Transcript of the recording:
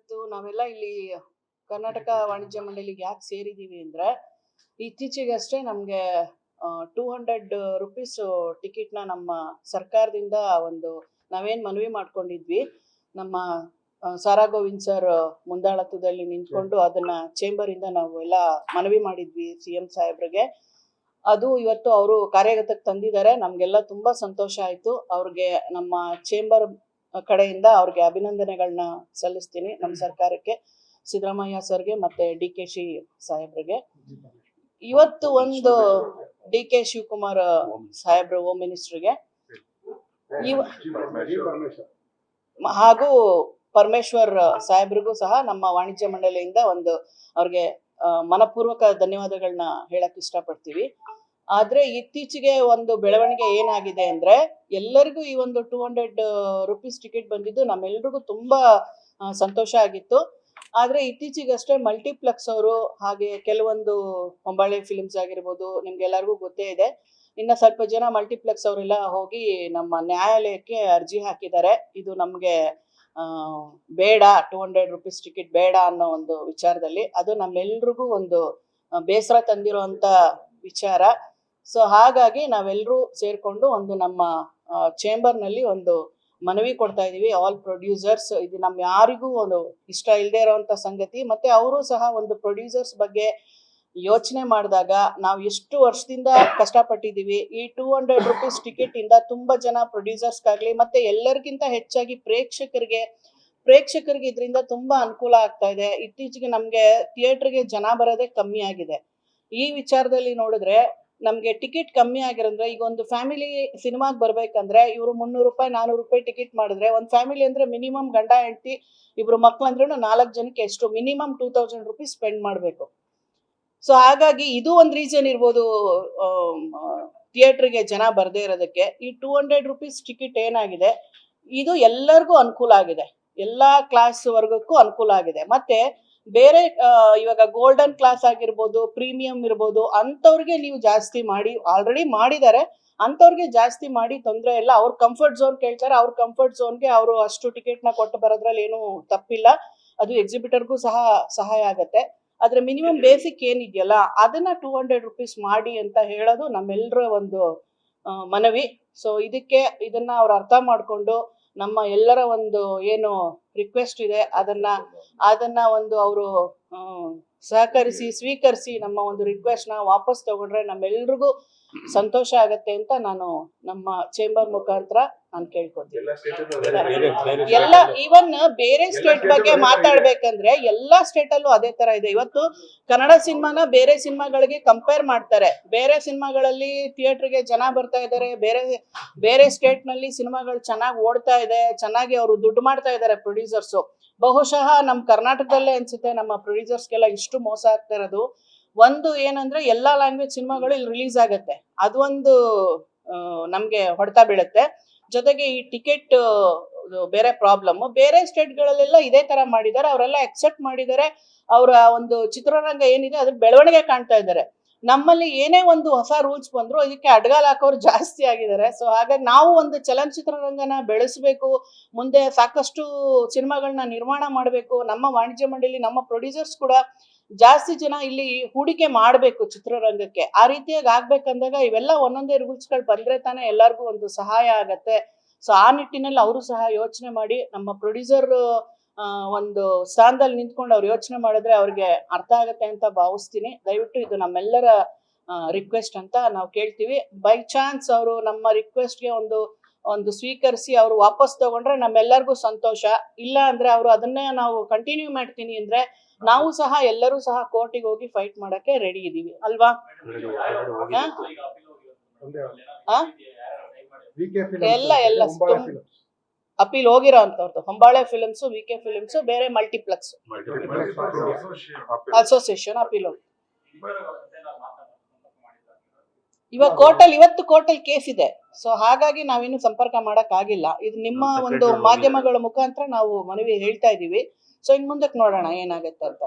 ಇವತ್ತು ನಾವೆಲ್ಲ ಇಲ್ಲಿ ಕರ್ನಾಟಕ ವಾಣಿಜ್ಯ ಮಂಡಳಿಗೆ ಯಾಕೆ ಸೇರಿದೀವಿ ಅಂದ್ರೆ ಇತ್ತೀಚೆಗಷ್ಟೇ ನಮಗೆ 200 ರುಪೀಸ್ ಟಿಕೆಟ್ನ ನಮ್ಮ ಸರ್ಕಾರದಿಂದ ಒಂದು ನಾವೇನು ಮನವಿ ಮಾಡ್ಕೊಂಡಿದ್ವಿ. ನಮ್ಮ ಸಾರಾ ಗೋವಿಂದ್ ಸರ್ ಮುಂದಾಳತ್ವದಲ್ಲಿ ನಿಂತ್ಕೊಂಡು ಅದನ್ನ ಚೇಂಬರಿಂದ ನಾವು ಎಲ್ಲ ಮನವಿ ಮಾಡಿದ್ವಿ CM ಸಾಹೇಬ್ರಿಗೆ. ಅದು ಇವತ್ತು ಅವರು ಕಾರ್ಯಗತಕ್ಕೆ ತಂದಿದ್ದಾರೆ. ನಮಗೆಲ್ಲ ತುಂಬಾ ಸಂತೋಷ ಆಯ್ತು. ಅವ್ರಿಗೆ ನಮ್ಮ ಚೇಂಬರ್ ಕಡೆಯಿಂದ ಅವ್ರಿಗೆ ಅಭಿನಂದನೆಗಳನ್ನ ಸಲ್ಲಿಸ್ತೀನಿ. ನಮ್ಮ ಸರ್ಕಾರಕ್ಕೆ, ಸಿದ್ದರಾಮಯ್ಯ ಸರ್ಗೆ ಮತ್ತೆ DK ಸಾಹೇಬ್ರಿಗೆ. ಇವತ್ತು ಒಂದು DK ಶಿವಕುಮಾರ್ ಸಾಹೇಬ್ರು ಹೋಮ್ ಮಿನಿಸ್ಟರ್ಗೆ ಹಾಗೂ ಪರಮೇಶ್ವರ್ ಸಾಹೇಬ್ರಿಗೂ ಸಹ ನಮ್ಮ ವಾಣಿಜ್ಯ ಮಂಡಳಿಯಿಂದ ಒಂದು ಅವ್ರಿಗೆ ಮನಪೂರ್ವಕ ಧನ್ಯವಾದಗಳನ್ನ ಹೇಳಕ್ ಇಷ್ಟಪಡ್ತೀವಿ. ಆದ್ರೆ ಇತ್ತೀಚೆಗೆ ಒಂದು ಬೆಳವಣಿಗೆ ಏನಾಗಿದೆ ಅಂದ್ರೆ ಎಲ್ಲರಿಗೂ ಈ ಒಂದು 200 ರುಪೀಸ್ ಟಿಕೆಟ್ ಬಂದಿದ್ದು ನಮ್ಮೆಲ್ರಿಗೂ ತುಂಬಾ ಸಂತೋಷ ಆಗಿತ್ತು. ಆದ್ರೆ ಇತ್ತೀಚೆಗಷ್ಟೇ ಮಲ್ಟಿಪ್ಲೆಕ್ಸ್ ಅವರು ಹಾಗೆ ಕೆಲವೊಂದು ಹೊಂಬಾಳೆ ಫಿಲ್ಮ್ಸ್ ಆಗಿರ್ಬೋದು, ನಿಮ್ಗೆಲ್ಲರಿಗೂ ಗೊತ್ತೇ ಇದೆ. ಇನ್ನ ಸ್ವಲ್ಪ ಜನ ಮಲ್ಟಿಪ್ಲೆಕ್ಸ್ ಅವರೆಲ್ಲ ಹೋಗಿ ನಮ್ಮ ನ್ಯಾಯಾಲಯಕ್ಕೆ ಅರ್ಜಿ ಹಾಕಿದ್ದಾರೆ. ಇದು ನಮ್ಗೆ ಬೇಡ, 200 ರುಪೀಸ್ ಟಿಕೆಟ್ ಬೇಡ ಅನ್ನೋ ಒಂದು ವಿಚಾರದಲ್ಲಿ. ಅದು ನಮ್ಮೆಲ್ರಿಗೂ ಒಂದು ಬೇಸರ ತಂದಿರುವಂತ ವಿಚಾರ. ಸೊ ಹಾಗಾಗಿ ನಾವೆಲ್ಲರೂ ಸೇರ್ಕೊಂಡು ಒಂದು ನಮ್ಮ ಚೇಂಬರ್ ನಲ್ಲಿ ಒಂದು ಮನವಿ ಕೊಡ್ತಾ ಇದೀವಿ. ಆಲ್ ಪ್ರೊಡ್ಯೂಸರ್ಸ್, ಇದು ನಮ್ ಯಾರಿಗೂ ಒಂದು ಇಷ್ಟ ಇಲ್ಲದೆ ಇರುವಂತ ಸಂಗತಿ. ಮತ್ತೆ ಅವರು ಸಹ ಒಂದು ಪ್ರೊಡ್ಯೂಸರ್ಸ್ ಬಗ್ಗೆ ಯೋಚನೆ ಮಾಡಿದಾಗ ನಾವು ಎಷ್ಟು ವರ್ಷದಿಂದ ಕಷ್ಟಪಟ್ಟಿದೀವಿ. ಈ 200 ರುಪೀಸ್ ಟಿಕೆಟ್ ಇಂದ ತುಂಬಾ ಜನ ಪ್ರೊಡ್ಯೂಸರ್ಸ್ಗಾಗ್ಲಿ ಮತ್ತೆ ಎಲ್ಲರಿಗಿಂತ ಹೆಚ್ಚಾಗಿ ಪ್ರೇಕ್ಷಕರಿಗೆ ಇದರಿಂದ ತುಂಬಾ ಅನುಕೂಲ ಆಗ್ತಾ ಇದೆ. ಇತ್ತೀಚೆಗೆ ನಮ್ಗೆ ಥಿಯೇಟರ್ಗೆ ಜನ ಬರೋದೇ ಕಮ್ಮಿ ಆಗಿದೆ. ಈ ವಿಚಾರದಲ್ಲಿ ನೋಡಿದ್ರೆ ನಮ್ಗೆ ಟಿಕೆಟ್ ಕಮ್ಮಿ ಆಗಿರೋದ್ರೆ, ಈಗ ಒಂದು ಫ್ಯಾಮಿಲಿ ಸಿನಿಮಾಗ್ ಬರ್ಬೇಕಂದ್ರೆ ಇವರು 300 ರೂಪಾಯಿ 400 ರೂಪಾಯಿ ಟಿಕೆಟ್ ಮಾಡಿದ್ರೆ, ಒಂದು ಫ್ಯಾಮಿಲಿ ಅಂದ್ರೆ ಮಿನಿಮಮ್ ಗಂಡ ಹೆಂಡತಿ ಇಬ್ರು ಮಕ್ಳು ಅಂದ್ರೂ 4 ಜನಕ್ಕೆ ಎಷ್ಟು ಮಿನಿಮಮ್ 2000 ರೂಪೀಸ್ ಸ್ಪೆಂಡ್ ಮಾಡ್ಬೇಕು. ಸೊ ಹಾಗಾಗಿ ಇದು ಒಂದು ರೀಸನ್ ಇರ್ಬೋದು ಥಿಯೇಟರ್ಗೆ ಜನ ಬರ್ದೇ ಇರೋದಕ್ಕೆ. ಈ 200 ರುಪೀಸ್ ಟಿಕೆಟ್ ಏನಾಗಿದೆ, ಇದು ಎಲ್ಲರಿಗೂ ಅನುಕೂಲ ಆಗಿದೆ, ಎಲ್ಲಾ ಕ್ಲಾಸ್ ವರ್ಗಕ್ಕೂ ಅನುಕೂಲ ಆಗಿದೆ. ಮತ್ತೆ ಬೇರೆ ಇವಾಗ ಗೋಲ್ಡನ್ ಕ್ಲಾಸ್ ಆಗಿರ್ಬೋದು, ಪ್ರೀಮಿಯಂ ಇರ್ಬೋದು, ಅಂತವ್ರಿಗೆ ನೀವು ಜಾಸ್ತಿ ಮಾಡಿ, ಆಲ್ರೆಡಿ ಮಾಡಿದ್ದಾರೆ, ಅಂತವ್ರಿಗೆ ಜಾಸ್ತಿ ಮಾಡಿ ತೊಂದರೆ ಇಲ್ಲ. ಅವ್ರ ಕಂಫರ್ಟ್ ಝೋನ್ ಕೇಳ್ತಾರೆ, ಅವ್ರ ಕಂಫರ್ಟ್ ಝೋನ್ಗೆ ಅವರು ಅಷ್ಟು ಟಿಕೆಟ್ ನ ಕೊಟ್ಟು ಬರೋದ್ರಲ್ಲಿ ಏನು ತಪ್ಪಿಲ್ಲ. ಅದು ಎಕ್ಸಿಬಿಟರ್ಗೂ ಸಹ ಸಹಾಯ ಆಗತ್ತೆ. ಆದ್ರೆ ಮಿನಿಮಮ್ ಬೇಸಿಕ್ ಏನಿದೆಯಲ್ಲ ಅದನ್ನ 200 ರುಪೀಸ್ ಮಾಡಿ ಅಂತ ಹೇಳೋದು ನಮ್ಮೆಲ್ಲರ ಒಂದು ಮನವಿ. ಸೊ ಇದನ್ನ ಅವ್ರು ಅರ್ಥ ಮಾಡ್ಕೊಂಡು ನಮ್ಮ ಎಲ್ಲರ ಒಂದು ಏನು ರಿಕ್ವೆಸ್ಟ್ ಇದೆ ಅದನ್ನ ಒಂದು ಅವರು ಸ್ವೀಕರಿಸಿ ನಮ್ಮ ಒಂದು ರಿಕ್ವೆಸ್ಟ್ ನ ವಾಪಸ್ ತಗೊಂಡ್ರೆ ನಮ್ಮೆಲ್ರಿಗೂ ಸಂತೋಷ ಆಗತ್ತೆ ಅಂತ ನಾನು ನಮ್ಮ ಚೇಂಬರ್ ಮುಖಾಂತರ ನಾನು ಕೇಳ್ಕೊತೀನಿ. ಎಲ್ಲ ಈವನ್ ಬೇರೆ ಸ್ಟೇಟ್ ಬಗ್ಗೆ ಮಾತಾಡ್ಬೇಕಂದ್ರೆ ಎಲ್ಲಾ ಸ್ಟೇಟ್ ಅಲ್ಲೂ ಅದೇ ತರ ಇದೆ. ಇವತ್ತು ಕನ್ನಡ ಸಿನಿಮಾನ ಬೇರೆ ಸಿನಿಮಾಗಳಿಗೆ ಕಂಪೇರ್ ಮಾಡ್ತಾರೆ. ಬೇರೆ ಸಿನಿಮಾಗಳಲ್ಲಿ ಥಿಯೇಟರ್ಗೆ ಜನ ಬರ್ತಾ ಇದ್ದಾರೆ, ಬೇರೆ ಸ್ಟೇಟ್ ನಲ್ಲಿ ಸಿನಿಮಾಗಳು ಚೆನ್ನಾಗಿ ಓಡ್ತಾ ಇದೆ, ಚೆನ್ನಾಗಿ ಅವರು ದುಡ್ಡು ಮಾಡ್ತಾ ಇದ್ದಾರೆ ಪ್ರೊಡ್ಯೂಸರ್ಸ್. ಬಹುಶಃ ನಮ್ ಕರ್ನಾಟಕದಲ್ಲೇ ಅನ್ಸುತ್ತೆ ನಮ್ಮ ಪ್ರೊಡ್ಯೂಸರ್ಸ್ಗೆಲ್ಲ ಇಷ್ಟು ಮೋಸ ಆಗ್ತಾ ಇರೋದು. ಒಂದು ಏನಂದ್ರೆ ಎಲ್ಲಾ ಲ್ಯಾಂಗ್ವೇಜ್ ಸಿನಿಮಾಗಳು ಇಲ್ಲಿ ರಿಲೀಸ್ ಆಗತ್ತೆ, ಅದೊಂದು ನಮ್ಗೆ ಹೊಡೆತ ಬೀಳುತ್ತೆ. ಜೊತೆಗೆ ಈ ಟಿಕೆಟ್ ಬೇರೆ ಪ್ರಾಬ್ಲಮ್. ಬೇರೆ ಸ್ಟೇಟ್ ಗಳಲ್ಲೆಲ್ಲ ಇದೇ ತರ ಮಾಡಿದ್ದಾರೆ, ಅವರೆಲ್ಲ ಎಕ್ಸೆಪ್ಟ್ ಮಾಡಿದ್ದಾರೆ. ಅವರ ಒಂದು ಚಿತ್ರರಂಗ ಏನಿದೆ ಅದ್ರ ಬೆಳವಣಿಗೆ ಕಾಣ್ತಾ ಇದ್ದಾರೆ. ನಮ್ಮಲ್ಲಿ ಏನೇ ಒಂದು ಹೊಸ ರೂಲ್ಸ್ ಬಂದ್ರು ಇದಕ್ಕೆ ಅಡ್ಗಾಲ್ ಹಾಕೋರು ಜಾಸ್ತಿ ಆಗಿದ್ದಾರೆ. ಸೊ ಹಾಗಾಗಿ ನಾವು ಒಂದು ಚಲನಚಿತ್ರರಂಗನ ಬೆಳೆಸಬೇಕು, ಮುಂದೆ ಸಾಕಷ್ಟು ಸಿನಿಮಾಗಳನ್ನ ನಿರ್ಮಾಣ ಮಾಡಬೇಕು. ನಮ್ಮ ವಾಣಿಜ್ಯ ಮಂಡಳಿ, ನಮ್ಮ ಪ್ರೊಡ್ಯೂಸರ್ಸ್ ಕೂಡ ಜಾಸ್ತಿ ಜನ ಇಲ್ಲಿ ಹೂಡಿಕೆ ಮಾಡಬೇಕು ಚಿತ್ರರಂಗಕ್ಕೆ. ಆ ರೀತಿಯಾಗಿ ಆಗ್ಬೇಕಂದಾಗ ಇವೆಲ್ಲ ಒಂದೊಂದೇ ರೂಲ್ಸ್ ಗಳು ಬಂದ್ರೆ ತಾನೇ ಎಲ್ಲರಿಗೂ ಒಂದು ಸಹಾಯ ಆಗತ್ತೆ. ಸೊ ಆ ನಿಟ್ಟಿನಲ್ಲಿ ಅವರು ಸಹ ಯೋಚನೆ ಮಾಡಿ ನಮ್ಮ ಪ್ರೊಡ್ಯೂಸರ್ ಒಂದು ಸ್ಥಾನದಲ್ಲಿ ನಿಂತ್ಕೊಂಡು ಅವ್ರು ಯೋಚನೆ ಮಾಡಿದ್ರೆ ಅವ್ರಿಗೆ ಅರ್ಥ ಆಗತ್ತೆ ಅಂತ ಭಾವಿಸ್ತೀನಿ. ದಯವಿಟ್ಟು ಇದು ನಮ್ಮೆಲ್ಲರ ರಿಕ್ವೆಸ್ಟ್ ಅಂತ ನಾವು ಕೇಳ್ತೀವಿ. ಬೈ ಚಾನ್ಸ್ ಅವರು ನಮ್ಮ ರಿಕ್ವೆಸ್ಟ್ಗೆ ಒಂದು ಸ್ವೀಕರಿಸಿ ಅವರು ವಾಪಸ್ ತಗೊಂಡ್ರೆ ನಮ್ಮೆಲ್ಲರಿಗೂ ಸಂತೋಷ. ಇಲ್ಲ ಅಂದ್ರೆ ಅವರು ಅದನ್ನೇ ನಾವು ಕಂಟಿನ್ಯೂ ಮಾಡ್ತೀನಿ ಅಂದ್ರೆ ನಾವು ಸಹ ಎಲ್ಲರೂ ಸಹ ಕೋರ್ಟಿಗೆ ಹೋಗಿ ಫೈಟ್ ಮಾಡಕ್ಕೆ ರೆಡಿ ಇದೀವಿ ಅಲ್ವಾ? ಎಲ್ಲ ಅಪೀಲ್ ಹೋಗಿರೋ ಅಂತವ್ರದ್ದು ಹೊಂಬಾಳೆ ಫಿಲ್ಮ್ಸ್, VK ಫಿಲ್ಮ್ಸ್, ಬೇರೆ ಮಲ್ಟಿಪ್ಲೆಕ್ಸ್ ಅಸೋಸಿಯೇಷನ್ ಅಪೀಲ್ ಹೋಗಿ ಇವಾಗ ಇವತ್ತು ಕೋರ್ಟಲ್ಲಿ ಕೇಸ್ ಇದೆ. ಸೊ ಹಾಗಾಗಿ ನಾವಿನ್ನು ಸಂಪರ್ಕ ಮಾಡಕ್ ಆಗಿಲ್ಲ. ಇದು ನಿಮ್ಮ ಒಂದು ಮಾಧ್ಯಮಗಳ ಮುಖಾಂತರ ನಾವು ಮನವಿ ಹೇಳ್ತಾ ಇದೀವಿ. ಸೊ ಇನ್ ಮುಂದಕ್ಕೆ ನೋಡೋಣ ಏನಾಗತ್ತೆ ಅಂತ.